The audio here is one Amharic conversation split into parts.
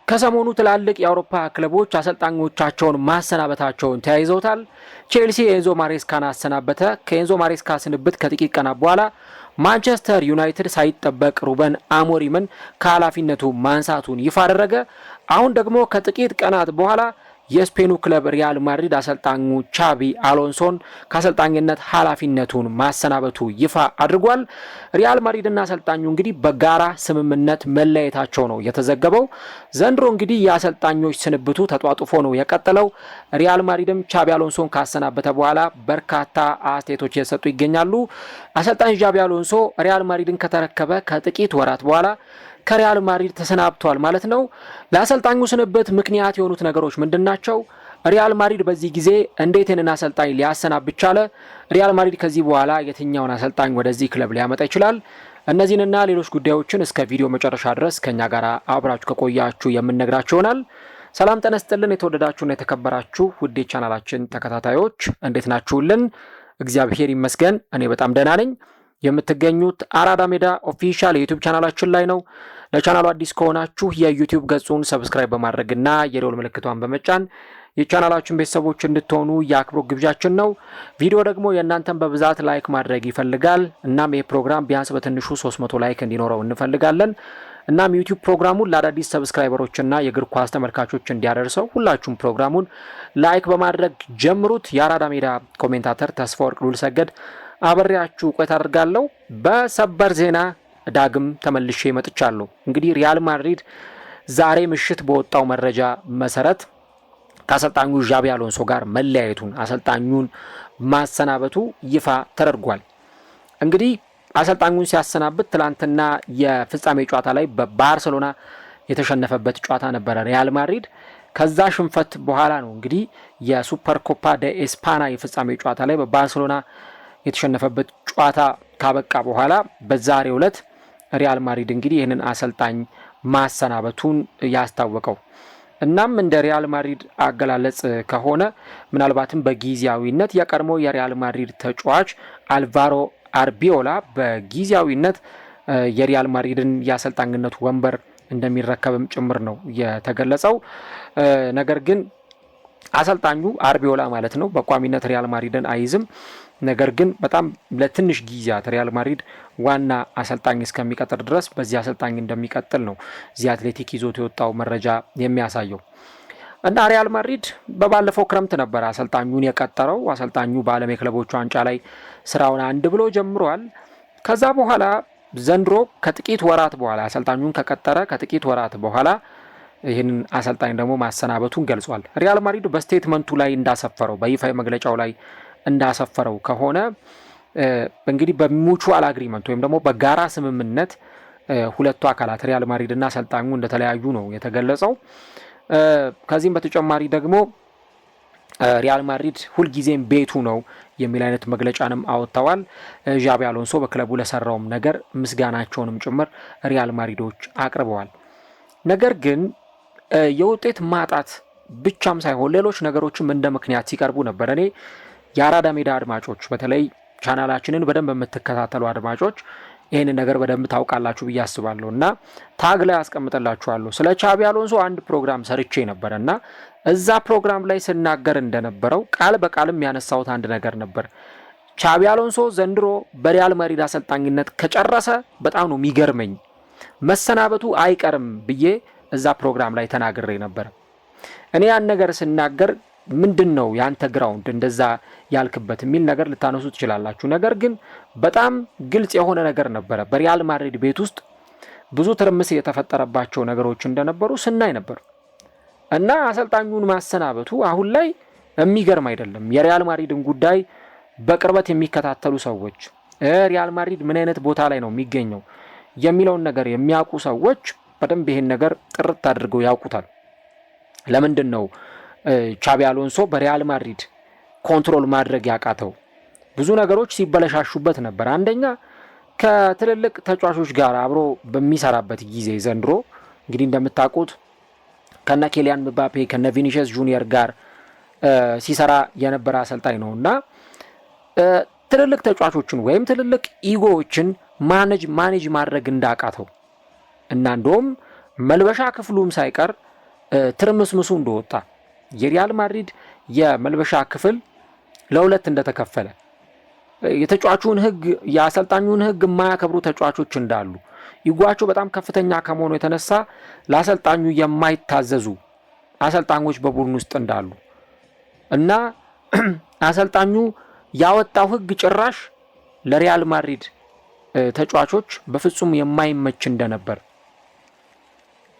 ከሰሞኑ ትላልቅ የአውሮፓ ክለቦች አሰልጣኞቻቸውን ማሰናበታቸውን ተያይዘውታል። ቼልሲ ኤንዞ ማሬስካን አሰናበተ። ከኤንዞ ማሬስካ ስንብት ከጥቂት ቀናት በኋላ ማንቸስተር ዩናይትድ ሳይጠበቅ ሩበን አሞሪምን ከኃላፊነቱ ማንሳቱን ይፋ አደረገ። አሁን ደግሞ ከጥቂት ቀናት በኋላ የስፔኑ ክለብ ሪያል ማድሪድ አሰልጣኙ ቻቢ አሎንሶን ከአሰልጣኝነት ኃላፊነቱን ማሰናበቱ ይፋ አድርጓል። ሪያል ማድሪድና አሰልጣኙ እንግዲህ በጋራ ስምምነት መለያየታቸው ነው የተዘገበው። ዘንድሮ እንግዲህ የአሰልጣኞች ስንብቱ ተጧጡፎ ነው የቀጠለው። ሪያል ማድሪድም ቻቢ አሎንሶን ካሰናበተ በኋላ በርካታ አስተያየቶች እየሰጡ ይገኛሉ። አሰልጣኝ ቻቢ አሎንሶ ሪያል ማድሪድን ከተረከበ ከጥቂት ወራት በኋላ ከሪያል ማድሪድ ተሰናብቷል ማለት ነው። ለአሰልጣኙ ስንብት ምክንያት የሆኑት ነገሮች ምንድናቸው? ሪያል ማድሪድ በዚህ ጊዜ እንዴት ይህንን አሰልጣኝ ሊያሰናብት ቻለ? ሪያል ማድሪድ ከዚህ በኋላ የትኛውን አሰልጣኝ ወደዚህ ክለብ ሊያመጣ ይችላል? እነዚህንና ሌሎች ጉዳዮችን እስከ ቪዲዮ መጨረሻ ድረስ ከኛ ጋር አብራችሁ ከቆያችሁ የምንነግራችሁ ይሆናል። ሰላም ጤና ይስጥልን። የተወደዳችሁና የተከበራችሁ ውድ ቻናላችን ተከታታዮች እንዴት ናችሁልን? እግዚአብሔር ይመስገን እኔ በጣም ደህና ነኝ። የምትገኙት አራዳ ሜዳ ኦፊሻል የዩቲዩብ ቻናላችን ላይ ነው። ለቻናሉ አዲስ ከሆናችሁ የዩቲዩብ ገጹን ሰብስክራይብ በማድረግና የደወል ምልክቷን በመጫን የቻናላችን ቤተሰቦች እንድትሆኑ የአክብሮት ግብዣችን ነው። ቪዲዮ ደግሞ የእናንተን በብዛት ላይክ ማድረግ ይፈልጋል። እናም ይህ ፕሮግራም ቢያንስ በትንሹ 300 ላይክ እንዲኖረው እንፈልጋለን። እናም ዩቲዩብ ፕሮግራሙን ለአዳዲስ ሰብስክራይበሮችና የእግር ኳስ ተመልካቾች እንዲያደርሰው ሁላችሁም ፕሮግራሙን ላይክ በማድረግ ጀምሩት። የአራዳ ሜዳ ኮሜንታተር ተስፋ ወርቅ ሉልሰገድ አበሬያችሁ ቆይታ አድርጋለሁ። በሰበር ዜና ዳግም ተመልሼ መጥቻለሁ። እንግዲህ ሪያል ማድሪድ ዛሬ ምሽት በወጣው መረጃ መሰረት ከአሰልጣኙ ዣቢ አሎንሶ ጋር መለያየቱን አሰልጣኙን ማሰናበቱ ይፋ ተደርጓል። እንግዲህ አሰልጣኙን ሲያሰናብት ትላንትና የፍጻሜ ጨዋታ ላይ በባርሴሎና የተሸነፈበት ጨዋታ ነበረ ሪያል ማድሪድ። ከዛ ሽንፈት በኋላ ነው እንግዲህ የሱፐር ኮፓ ደ ኤስፓና የፍጻሜ ጨዋታ ላይ በባርሴሎና የተሸነፈበት ጨዋታ ካበቃ በኋላ በዛሬው ዕለት ሪያል ማድሪድ እንግዲህ ይህንን አሰልጣኝ ማሰናበቱን ያስታወቀው። እናም እንደ ሪያል ማድሪድ አገላለጽ ከሆነ ምናልባትም በጊዜያዊነት የቀድሞ የሪያል ማድሪድ ተጫዋች አልቫሮ አርቢዮላ በጊዜያዊነት የሪያል ማድሪድን የአሰልጣኝነት ወንበር እንደሚረከብም ጭምር ነው የተገለጸው። ነገር ግን አሰልጣኙ አርቢዮላ ማለት ነው በቋሚነት ሪያል ማድሪድን አይዝም። ነገር ግን በጣም ለትንሽ ጊዜያት ሪያል ማድሪድ ዋና አሰልጣኝ እስከሚቀጥር ድረስ በዚህ አሰልጣኝ እንደሚቀጥል ነው ዚ አትሌቲክ ይዞት የወጣው መረጃ የሚያሳየው። እና ሪያል ማድሪድ በባለፈው ክረምት ነበር አሰልጣኙን የቀጠረው። አሰልጣኙ በዓለም የክለቦች ዋንጫ ላይ ስራውን አንድ ብሎ ጀምሯል። ከዛ በኋላ ዘንድሮ ከጥቂት ወራት በኋላ አሰልጣኙን ከቀጠረ ከጥቂት ወራት በኋላ ይህንን አሰልጣኝ ደግሞ ማሰናበቱን ገልጿል። ሪያል ማድሪድ በስቴትመንቱ ላይ እንዳሰፈረው በይፋዊ መግለጫው ላይ እንዳሰፈረው ከሆነ እንግዲህ በሙቹዋል አግሪመንት ወይም ደግሞ በጋራ ስምምነት ሁለቱ አካላት ሪያል ማድሪድና አሰልጣኙ እንደተለያዩ ነው የተገለጸው። ከዚህም በተጨማሪ ደግሞ ሪያል ማድሪድ ሁልጊዜም ቤቱ ነው የሚል አይነት መግለጫንም አወጥተዋል። ዣቢ አሎንሶ በክለቡ ለሰራውም ነገር ምስጋናቸውንም ጭምር ሪያል ማድሪዶች አቅርበዋል። ነገር ግን የውጤት ማጣት ብቻም ሳይሆን ሌሎች ነገሮችም እንደ ምክንያት ሲቀርቡ ነበር። እኔ የአራዳ ሜዳ አድማጮች በተለይ ቻናላችንን በደንብ የምትከታተሉ አድማጮች ይህንን ነገር በደንብ ታውቃላችሁ ብዬ አስባለሁ እና ታግ ላይ አስቀምጥላችኋለሁ። ስለ ቻቢ አሎንሶ አንድ ፕሮግራም ሰርቼ ነበረ እና እዛ ፕሮግራም ላይ ስናገር እንደነበረው ቃል በቃልም ያነሳሁት አንድ ነገር ነበር። ቻቢ አሎንሶ ዘንድሮ በሪያል ማድሪድ አሰልጣኝነት ከጨረሰ በጣም ነው የሚገርመኝ፣ መሰናበቱ አይቀርም ብዬ እዛ ፕሮግራም ላይ ተናግሬ ነበር። እኔ ያን ነገር ስናገር ምንድን ነው ያንተ ግራውንድ እንደዛ ያልክበት የሚል ነገር ልታነሱ ትችላላችሁ። ነገር ግን በጣም ግልጽ የሆነ ነገር ነበረ። በሪያል ማድሪድ ቤት ውስጥ ብዙ ትርምስ የተፈጠረባቸው ነገሮች እንደነበሩ ስናይ ነበር እና አሰልጣኙን ማሰናበቱ አሁን ላይ የሚገርም አይደለም። የሪያል ማድሪድን ጉዳይ በቅርበት የሚከታተሉ ሰዎች ሪያል ማድሪድ ምን አይነት ቦታ ላይ ነው የሚገኘው የሚለውን ነገር የሚያውቁ ሰዎች በደንብ ይሄን ነገር ጥርት አድርገው ያውቁታል። ለምንድን ነው ቻቢ አሎንሶ በሪያል ማድሪድ ኮንትሮል ማድረግ ያቃተው? ብዙ ነገሮች ሲበለሻሹበት ነበር። አንደኛ ከትልልቅ ተጫዋቾች ጋር አብሮ በሚሰራበት ጊዜ ዘንድሮ እንግዲህ እንደምታውቁት ከነ ኬሊያን ምባፔ ከነ ቪኒሲየስ ጁኒየር ጋር ሲሰራ የነበረ አሰልጣኝ ነውና ትልልቅ ተጫዋቾችን ወይም ትልልቅ ኢጎዎችን ማኔጅ ማድረግ እንዳቃተው እና እንደውም መልበሻ ክፍሉም ሳይቀር ትርምስምሱ እንደወጣ የሪያል ማድሪድ የመልበሻ ክፍል ለሁለት እንደተከፈለ የተጫዋቹን ህግ የአሰልጣኙን ህግ የማያከብሩ ተጫዋቾች እንዳሉ ይጓቸው በጣም ከፍተኛ ከመሆኑ የተነሳ ለአሰልጣኙ የማይታዘዙ አሰልጣኞች በቡድን ውስጥ እንዳሉ እና አሰልጣኙ ያወጣው ህግ ጭራሽ ለሪያል ማድሪድ ተጫዋቾች በፍጹም የማይመች እንደነበር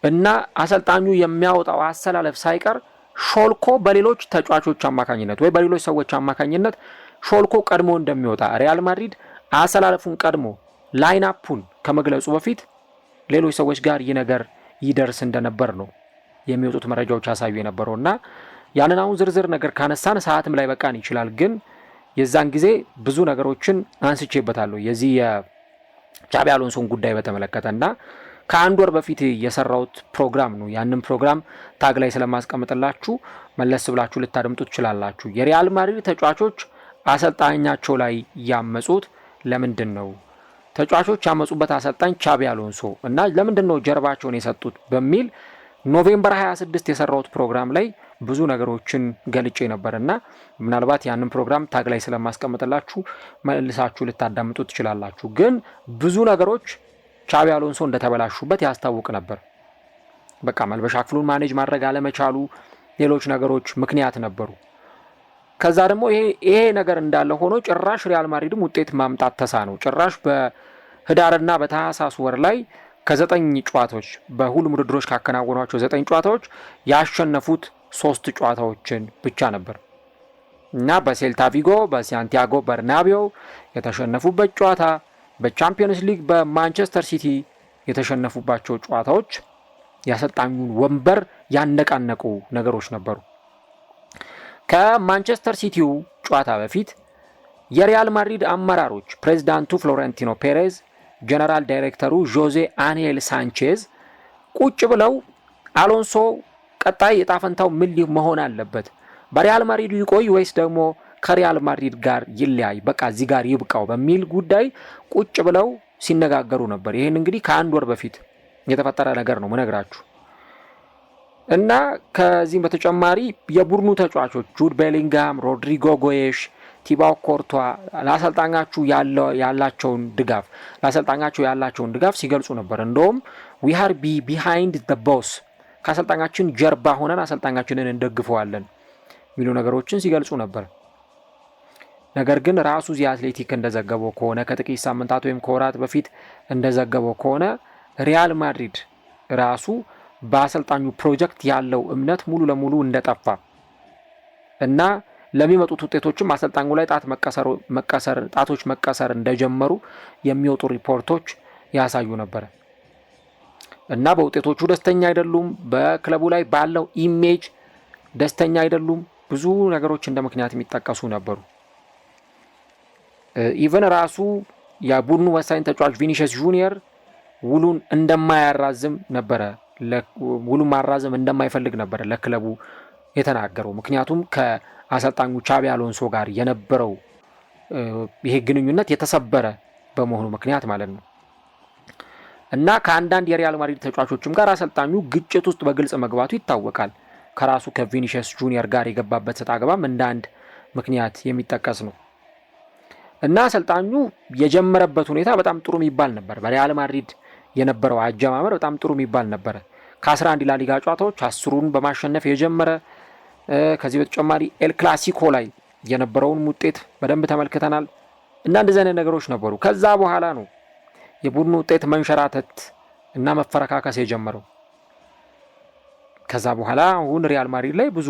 እና አሰልጣኙ የሚያወጣው አሰላለፍ ሳይቀር ሾልኮ በሌሎች ተጫዋቾች አማካኝነት ወይ በሌሎች ሰዎች አማካኝነት ሾልኮ ቀድሞ እንደሚወጣ ሪያል ማድሪድ አሰላለፉን ቀድሞ ላይንአፑን ከመግለጹ በፊት ሌሎች ሰዎች ጋር ይህ ነገር ይደርስ እንደነበር ነው የሚወጡት መረጃዎች ያሳዩ የነበረውና ያንን አሁን ዝርዝር ነገር ካነሳን ሰዓትም ላይ በቃን ይችላል። ግን የዛን ጊዜ ብዙ ነገሮችን አንስቼበታለሁ የዚህ የቻቢ አሎንሶን ጉዳይ በተመለከተና ከአንድ ወር በፊት የሰራውት ፕሮግራም ነው። ያንን ፕሮግራም ታግ ላይ ስለማስቀምጥላችሁ መለስ ብላችሁ ልታደምጡት ትችላላችሁ። የሪያል ማድሪድ ተጫዋቾች አሰልጣኛቸው ላይ ያመጹት ለምንድን ነው? ተጫዋቾች ያመጹበት አሰልጣኝ ቻቢ አሎንሶ እና ለምንድን ነው ጀርባቸውን የሰጡት በሚል ኖቬምበር 26 የሰራውት ፕሮግራም ላይ ብዙ ነገሮችን ገልጬ ነበርና ምናልባት ያንን ፕሮግራም ታግ ላይ ስለማስቀምጥላችሁ መልሳችሁ ልታዳምጡት ትችላላችሁ። ግን ብዙ ነገሮች ቻቢ አሎንሶ እንደተበላሹበት ያስታውቅ ነበር። በቃ መልበሻ ክፍሉን ማኔጅ ማድረግ አለመቻሉ፣ ሌሎች ነገሮች ምክንያት ነበሩ። ከዛ ደግሞ ይሄ ነገር እንዳለ ሆኖ ጭራሽ ሪያል ማድሪድም ውጤት ማምጣት ተሳነው። ጭራሽ በህዳርና በታህሳስ ወር ላይ ከ9 ጨዋታዎች በሁሉም ውድድሮች ካከናወኗቸው 9 ጨዋታዎች ያሸነፉት 3 ጨዋታዎችን ብቻ ነበር እና በሴልታ ቪጎ በሳንቲያጎ በርናቢዮ የተሸነፉበት ጨዋታ፣ በቻምፒየንስ ሊግ በማንቸስተር ሲቲ የተሸነፉባቸው ጨዋታዎች ያሰልጣኙን ወንበር ያነቃነቁ ነገሮች ነበሩ። ከማንቸስተር ሲቲው ጨዋታ በፊት የሪያል ማድሪድ አመራሮች ፕሬዝዳንቱ ፍሎሬንቲኖ ፔሬዝ፣ ጀነራል ዳይሬክተሩ ጆዜ አንሄል ሳንቼዝ ቁጭ ብለው አሎንሶ ቀጣይ የዕጣ ፈንታው ምን መሆን አለበት፣ በሪያል ማድሪድ ይቆይ ወይስ ደግሞ ከሪያል ማድሪድ ጋር ይለያይ፣ በቃ እዚህ ጋር ይብቃው በሚል ጉዳይ ቁጭ ብለው ሲነጋገሩ ነበር። ይህን እንግዲህ ከአንድ ወር በፊት የተፈጠረ ነገር ነው ምነግራችሁ። እና ከዚህም በተጨማሪ የቡድኑ ተጫዋቾች ጁድ ቤሊንጋም፣ ሮድሪጎ ጎዬሽ፣ ቲባው ኮርቷ ለአሰልጣኛቸው ያላቸውን ድጋፍ ሲገልጹ ነበር። እንደውም ዊ አር ቢሃይንድ ዘ ቦስ፣ ከአሰልጣኛችን ጀርባ ሆነን አሰልጣኛችንን እንደግፈዋለን የሚሉ ነገሮችን ሲገልጹ ነበር። ነገር ግን ራሱ ዚ አትሌቲክ እንደዘገበው ከሆነ ከጥቂት ሳምንታት ወይም ከወራት በፊት እንደዘገበው ከሆነ ሪያል ማድሪድ ራሱ በአሰልጣኙ ፕሮጀክት ያለው እምነት ሙሉ ለሙሉ እንደጠፋ እና ለሚመጡት ውጤቶችም አሰልጣኙ ላይ ጣቶች መቀሰር እንደጀመሩ የሚወጡ ሪፖርቶች ያሳዩ ነበር እና በውጤቶቹ ደስተኛ አይደሉም። በክለቡ ላይ ባለው ኢሜጅ ደስተኛ አይደሉም። ብዙ ነገሮች እንደ ምክንያት የሚጠቀሱ ነበሩ። ኢቨን ራሱ የቡድኑ ወሳኝ ተጫዋች ቪኒሲየስ ጁኒየር ውሉን እንደማያራዝም ነበረ፣ ውሉን ማራዘም እንደማይፈልግ ነበረ ለክለቡ የተናገረው። ምክንያቱም ከአሰልጣኙ ቻቢ አሎንሶ ጋር የነበረው ይሄ ግንኙነት የተሰበረ በመሆኑ ምክንያት ማለት ነው እና ከአንዳንድ የሪያል ማድሪድ ተጫዋቾችም ጋር አሰልጣኙ ግጭት ውስጥ በግልጽ መግባቱ ይታወቃል። ከራሱ ከቪኒሲየስ ጁኒየር ጋር የገባበት ሰጣ ገባም እንደ አንድ ምክንያት የሚጠቀስ ነው እና አሰልጣኙ የጀመረበት ሁኔታ በጣም ጥሩ የሚባል ነበር። በሪያል ማድሪድ የነበረው አጀማመር በጣም ጥሩ የሚባል ነበረ። ከ11 ላሊጋ ጨዋታዎች 10ሩን በማሸነፍ የጀመረ፣ ከዚህ በተጨማሪ ኤል ክላሲኮ ላይ የነበረውን ውጤት በደንብ ተመልክተናል እና እንደዚህ አይነት ነገሮች ነበሩ። ከዛ በኋላ ነው የቡድኑ ውጤት መንሸራተት እና መፈረካከስ የጀመረው። ከዛ በኋላ አሁን ሪያል ማድሪድ ላይ ብዙ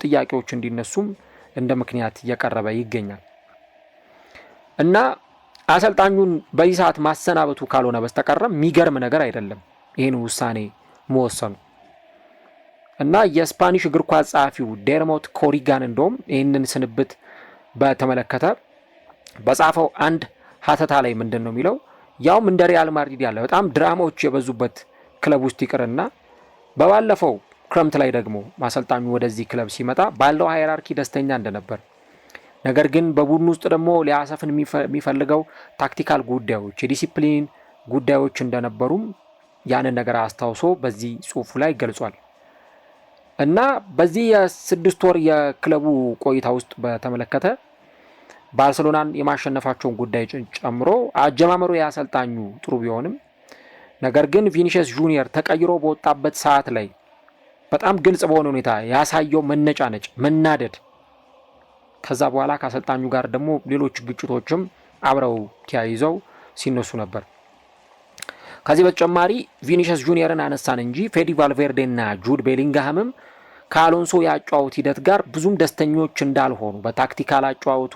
ጥያቄዎች እንዲነሱም እንደ ምክንያት እየቀረበ ይገኛል እና አሰልጣኙን በዚህ ሰዓት ማሰናበቱ ካልሆነ በስተቀር የሚገርም ነገር አይደለም ይህን ውሳኔ መወሰኑ እና የስፓኒሽ እግር ኳስ ጸሐፊው ዴርሞት ኮሪጋን እንደውም ይህንን ስንብት በተመለከተ በጻፈው አንድ ሀተታ ላይ ምንድን ነው የሚለው፣ ያውም እንደ ሪያል ማድሪድ ያለ በጣም ድራማዎች የበዙበት ክለብ ውስጥ ይቅርና በባለፈው ክረምት ላይ ደግሞ አሰልጣኙ ወደዚህ ክለብ ሲመጣ ባለው ሃይራርኪ ደስተኛ እንደነበር፣ ነገር ግን በቡድኑ ውስጥ ደግሞ ሊያሰፍን የሚፈልገው ታክቲካል ጉዳዮች፣ የዲሲፕሊን ጉዳዮች እንደነበሩም ያንን ነገር አስታውሶ በዚህ ጽሑፉ ላይ ገልጿል። እና በዚህ የ6 ወር የክለቡ ቆይታ ውስጥ በተመለከተ ባርሴሎናን የማሸነፋቸውን ጉዳይ ጨምሮ አጀማመሩ ያሰልጣኙ ጥሩ ቢሆንም ነገር ግን ቪኒሲየስ ጁኒየር ተቀይሮ በወጣበት ሰዓት ላይ በጣም ግልጽ በሆነ ሁኔታ ያሳየው መነጫነጭ፣ መናደድ ከዛ በኋላ ከአሰልጣኙ ጋር ደግሞ ሌሎች ግጭቶችም አብረው ተያይዘው ሲነሱ ነበር። ከዚህ በተጨማሪ ቪኒሲየስ ጁኒየርን አነሳን እንጂ ፌዲ ቫልቬርዴ እና ጁድ ቤሊንግሃምም ከአሎንሶ ያጫወት ሂደት ጋር ብዙም ደስተኞች እንዳልሆኑ በታክቲካል አጫወቱ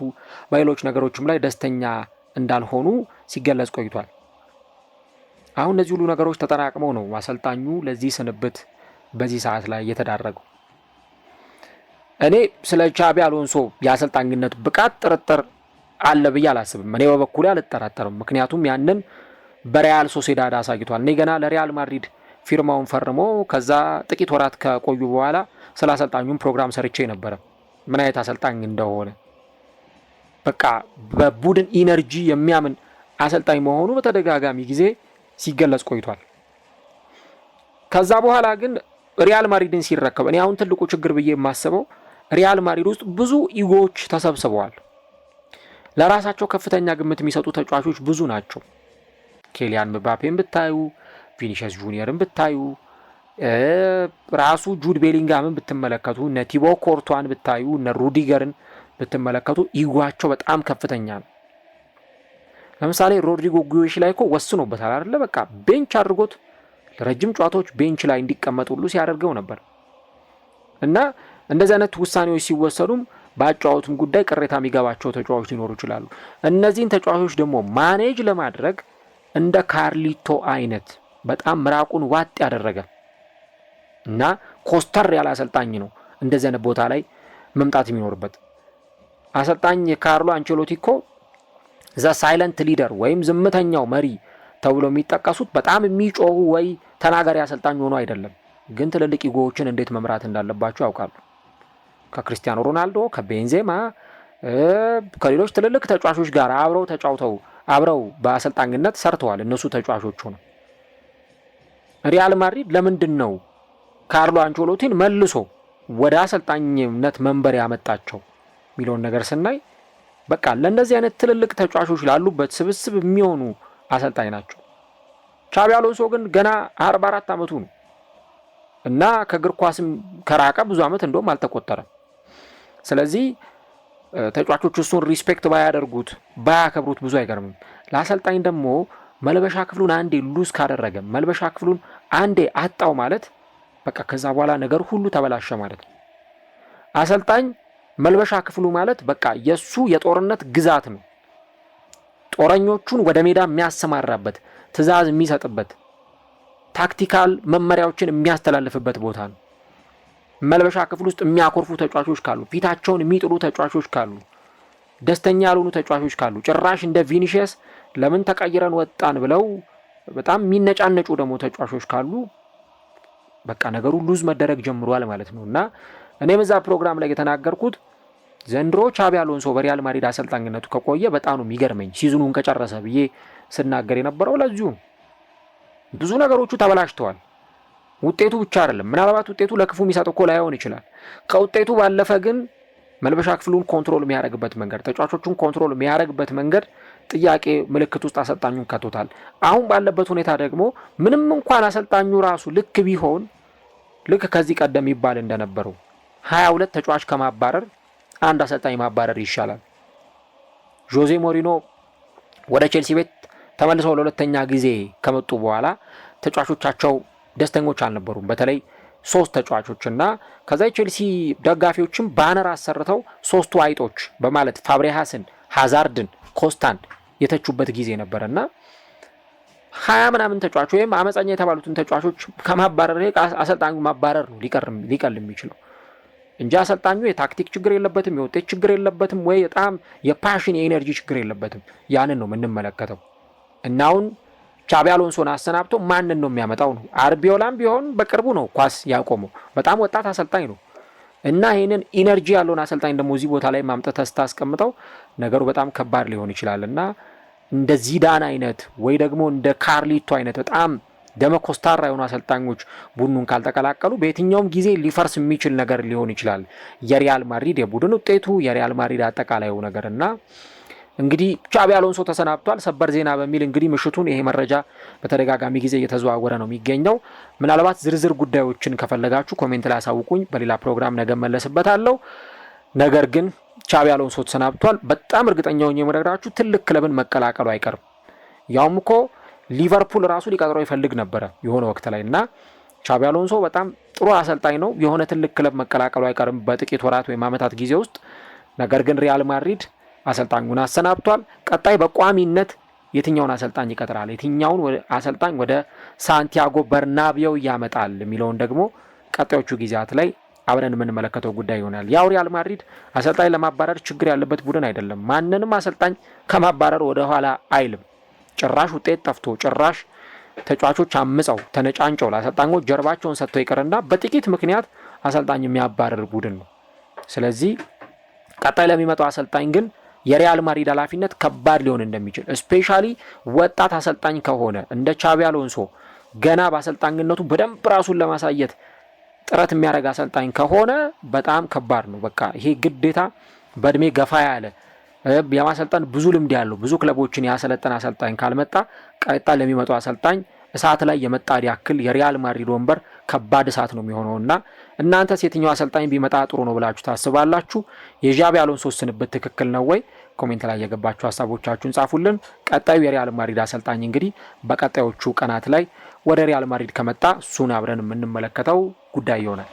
በሌሎች ነገሮችም ላይ ደስተኛ እንዳልሆኑ ሲገለጽ ቆይቷል። አሁን እነዚህ ሁሉ ነገሮች ተጠራቅመው ነው አሰልጣኙ ለዚህ ስንብት በዚህ ሰዓት ላይ የተዳረገው። እኔ ስለ ቻቢ አሎንሶ የአሰልጣኝነት ብቃት ጥርጥር አለ ብዬ አላስብም። እኔ በበኩሌ አልጠራጠርም። ምክንያቱም ያንን በሪያል ሶሴዳድ አሳይቷል። እኔ ገና ለሪያል ማድሪድ ፊርማውን ፈርሞ ከዛ ጥቂት ወራት ከቆዩ በኋላ ስለ አሰልጣኙም ፕሮግራም ሰርቼ ነበረ ምን አይነት አሰልጣኝ እንደሆነ። በቃ በቡድን ኢነርጂ የሚያምን አሰልጣኝ መሆኑ በተደጋጋሚ ጊዜ ሲገለጽ ቆይቷል። ከዛ በኋላ ግን ሪያል ማድሪድን ሲረከብ እኔ አሁን ትልቁ ችግር ብዬ የማስበው ሪያል ማድሪድ ውስጥ ብዙ ኢጎዎች ተሰብስበዋል። ለራሳቸው ከፍተኛ ግምት የሚሰጡ ተጫዋቾች ብዙ ናቸው። ኬሊያን ምባፔን ብታዩ፣ ቪኒሲየስ ጁኒየርን ብታዩ፣ ራሱ ጁድ ቤሊንግሃምን ብትመለከቱ፣ እነ ቲቦ ኮርቷን ብታዩ፣ እነ ሩዲገርን ብትመለከቱ ኢጓቸው በጣም ከፍተኛ ነው። ለምሳሌ ሮድሪጎ ጉዮሽ ላይ እኮ ወስኖበታል አይደለ? በቃ ቤንች አድርጎት ለረጅም ጨዋታዎች ቤንች ላይ እንዲቀመጥ ሁሉ ሲያደርገው ነበር። እና እንደዚህ አይነት ውሳኔዎች ሲወሰዱም በአጫዋቱም ጉዳይ ቅሬታ የሚገባቸው ተጫዋቾች ሊኖሩ ይችላሉ። እነዚህን ተጫዋቾች ደግሞ ማኔጅ ለማድረግ እንደ ካርሊቶ አይነት በጣም ምራቁን ዋጥ ያደረገ እና ኮስተር ያለ አሰልጣኝ ነው እንደዚህ አይነት ቦታ ላይ መምጣት የሚኖርበት። አሰልጣኝ ካርሎ አንቸሎቲ እኮ ዘ ሳይለንት ሊደር ወይም ዝምተኛው መሪ ተብሎ የሚጠቀሱት በጣም የሚጮሁ ወይ ተናጋሪ አሰልጣኝ ሆኖ አይደለም፣ ግን ትልልቅ ኢጎዎችን እንዴት መምራት እንዳለባቸው ያውቃሉ። ከክርስቲያኖ ሮናልዶ፣ ከቤንዜማ፣ ከሌሎች ትልልቅ ተጫዋቾች ጋር አብረው ተጫውተው አብረው በአሰልጣኝነት ሰርተዋል። እነሱ ተጫዋቾች ሆነው ሪያል ማድሪድ ለምንድን ነው ካርሎ አንቸሎቲን መልሶ ወደ አሰልጣኝነት መንበር ያመጣቸው የሚለውን ነገር ስናይ በቃ ለእነዚህ አይነት ትልልቅ ተጫዋቾች ላሉበት ስብስብ የሚሆኑ አሰልጣኝ ናቸው። ቻቢ አሎንሶ ግን ገና 44 ዓመቱ ነው እና ከእግር ኳስም ከራቀ ብዙ ዓመት እንደውም አልተቆጠረም። ስለዚህ ተጫዋቾች እሱን ሪስፔክት ባያደርጉት ባያከብሩት ብዙ አይገርምም። ለአሰልጣኝ ደግሞ መልበሻ ክፍሉን አንዴ ሉዝ ካደረገ መልበሻ ክፍሉን አንዴ አጣው ማለት በቃ ከዛ በኋላ ነገር ሁሉ ተበላሸ ማለት ነው። አሰልጣኝ መልበሻ ክፍሉ ማለት በቃ የሱ የጦርነት ግዛት ነው። ጦረኞቹን ወደ ሜዳ የሚያሰማራበት፣ ትዕዛዝ የሚሰጥበት፣ ታክቲካል መመሪያዎችን የሚያስተላልፍበት ቦታ ነው። መልበሻ ክፍል ውስጥ የሚያኮርፉ ተጫዋቾች ካሉ፣ ፊታቸውን የሚጥሉ ተጫዋቾች ካሉ፣ ደስተኛ ያልሆኑ ተጫዋቾች ካሉ፣ ጭራሽ እንደ ቪኒሲየስ ለምን ተቀይረን ወጣን ብለው በጣም የሚነጫነጩ ደግሞ ተጫዋቾች ካሉ በቃ ነገሩ ሉዝ መደረግ ጀምሯል ማለት ነው። እና እኔም እዛ ፕሮግራም ላይ የተናገርኩት ዘንድሮ ቻቢ አሎንሶ በሪያል ማድሪድ አሰልጣኝነቱ ከቆየ በጣም ነው የሚገርመኝ ሲዝኑን ከጨረሰ ብዬ ስናገር የነበረው ለዚሁ። ብዙ ነገሮቹ ተበላሽተዋል። ውጤቱ ብቻ አይደለም፣ ምናልባት ውጤቱ ለክፉ የሚሰጥ እኮ ላይሆን ይችላል። ከውጤቱ ባለፈ ግን መልበሻ ክፍሉን ኮንትሮል የሚያደርግበት መንገድ፣ ተጫዋቾቹን ኮንትሮል የሚያደርግበት መንገድ ጥያቄ ምልክት ውስጥ አሰልጣኙን ከቶታል። አሁን ባለበት ሁኔታ ደግሞ ምንም እንኳን አሰልጣኙ ራሱ ልክ ቢሆን ልክ ከዚህ ቀደም ይባል እንደነበረው 22 ተጫዋች ከማባረር አንድ አሰልጣኝ ማባረር ይሻላል። ጆዜ ሞሪኖ ወደ ቼልሲ ቤት ተመልሰው ለሁለተኛ ጊዜ ከመጡ በኋላ ተጫዋቾቻቸው ደስተኞች አልነበሩም። በተለይ 3 ተጫዋቾችና ከዛ ቼልሲ ደጋፊዎችም ባነር አሰርተው 3ቱ አይጦች በማለት ፋብሪሃስን፣ ሃዛርድን፣ ኮስታን የተቹበት ጊዜ ነበርና 20 ምናምን ተጫዋቾች ወይም አመፀኛ የተባሉትን ተጫዋቾች ከማባረር አሰልጣኙ ማባረር ነው ሊቀል የሚችለው እንጂ አሰልጣኙ የታክቲክ ችግር የለበትም፣ የውጤት ችግር የለበትም፣ ወይ በጣም የፓሽን የኤነርጂ ችግር የለበትም። ያንን ነው የምንመለከተው። እና አሁን ቻቢ አሎንሶን አሰናብቶ ማንን ነው የሚያመጣው ነው? አርቢዮላም ቢሆን በቅርቡ ነው ኳስ ያቆመው፣ በጣም ወጣት አሰልጣኝ ነው። እና ይህንን ኢነርጂ ያለውን አሰልጣኝ ደግሞ እዚህ ቦታ ላይ ማምጣት ስታስቀምጠው ነገሩ በጣም ከባድ ሊሆን ይችላል። እና እንደ ዚዳን አይነት ወይ ደግሞ እንደ ካርሊቶ አይነት በጣም ደመ ኮስታራ የሆኑ አሰልጣኞች ቡድኑን ካልተቀላቀሉ በየትኛውም ጊዜ ሊፈርስ የሚችል ነገር ሊሆን ይችላል የሪያል ማድሪድ የቡድን ውጤቱ የሪያል ማድሪድ አጠቃላዩ ነገርና እንግዲህ ቻቢ አሎንሶ ተሰናብቷል። ሰበር ዜና በሚል እንግዲህ ምሽቱን ይሄ መረጃ በተደጋጋሚ ጊዜ እየተዘዋወረ ነው የሚገኘው። ምናልባት ዝርዝር ጉዳዮችን ከፈለጋችሁ ኮሜንት ላይ አሳውቁኝ፣ በሌላ ፕሮግራም ነገ መለስበታለሁ። ነገር ግን ቻቢ አሎንሶ ተሰናብቷል። በጣም እርግጠኛ ሆኜ የምነግራችሁ ትልቅ ክለብን መቀላቀሉ አይቀርም። ያውም እኮ ሊቨርፑል ራሱ ሊቀጥረው ይፈልግ ነበረ የሆነ ወቅት ላይ እና ቻቢ አሎንሶ በጣም ጥሩ አሰልጣኝ ነው። የሆነ ትልቅ ክለብ መቀላቀሉ አይቀርም በጥቂት ወራት ወይም ዓመታት ጊዜ ውስጥ። ነገር ግን ሪያል ማድሪድ አሰልጣኙን አሰናብቷል። ቀጣይ በቋሚነት የትኛውን አሰልጣኝ ይቀጥራል፣ የትኛውን አሰልጣኝ ወደ ሳንቲያጎ በርናቢው ያመጣል የሚለውን ደግሞ ቀጣዮቹ ጊዜያት ላይ አብረን የምንመለከተው ጉዳይ ይሆናል። ያው ሪያል ማድሪድ አሰልጣኝ ለማባረር ችግር ያለበት ቡድን አይደለም። ማንንም አሰልጣኝ ከማባረር ወደ ኋላ አይልም። ጭራሽ ውጤት ጠፍቶ ጭራሽ ተጫዋቾች አምፀው ተነጫንጨው ለአሰልጣኞች ጀርባቸውን ሰጥተው ይቀርና በጥቂት ምክንያት አሰልጣኝ የሚያባረር ቡድን ነው። ስለዚህ ቀጣይ ለሚመጣው አሰልጣኝ ግን የሪያል ማድሪድ ኃላፊነት ከባድ ሊሆን እንደሚችል ስፔሻሊ ወጣት አሰልጣኝ ከሆነ እንደ ቻቢ አሎንሶ ገና በአሰልጣኝነቱ በደንብ ራሱን ለማሳየት ጥረት የሚያደርግ አሰልጣኝ ከሆነ በጣም ከባድ ነው። በቃ ይሄ ግዴታ በእድሜ ገፋ ያለ የማሰልጣን ብዙ ልምድ ያለው ብዙ ክለቦችን ያሰለጠነ አሰልጣኝ ካልመጣ ቀጣይ ለሚመጣው አሰልጣኝ እሳት ላይ የመጣድ ያክል የሪያል ማድሪድ ወንበር ከባድ እሳት ነው የሚሆነውና እናንተስ የትኛው አሰልጣኝ ቢመጣ ጥሩ ነው ብላችሁ ታስባላችሁ? የዣቢ አሎንሶ ስንብት ትክክል ነው ወይ? ኮሜንት ላይ የገባችሁ ሀሳቦቻችሁን ጻፉልን። ቀጣዩ የሪያል ማድሪድ አሰልጣኝ እንግዲህ በቀጣዮቹ ቀናት ላይ ወደ ሪያል ማድሪድ ከመጣ እሱን አብረን የምንመለከተው ጉዳይ ይሆናል።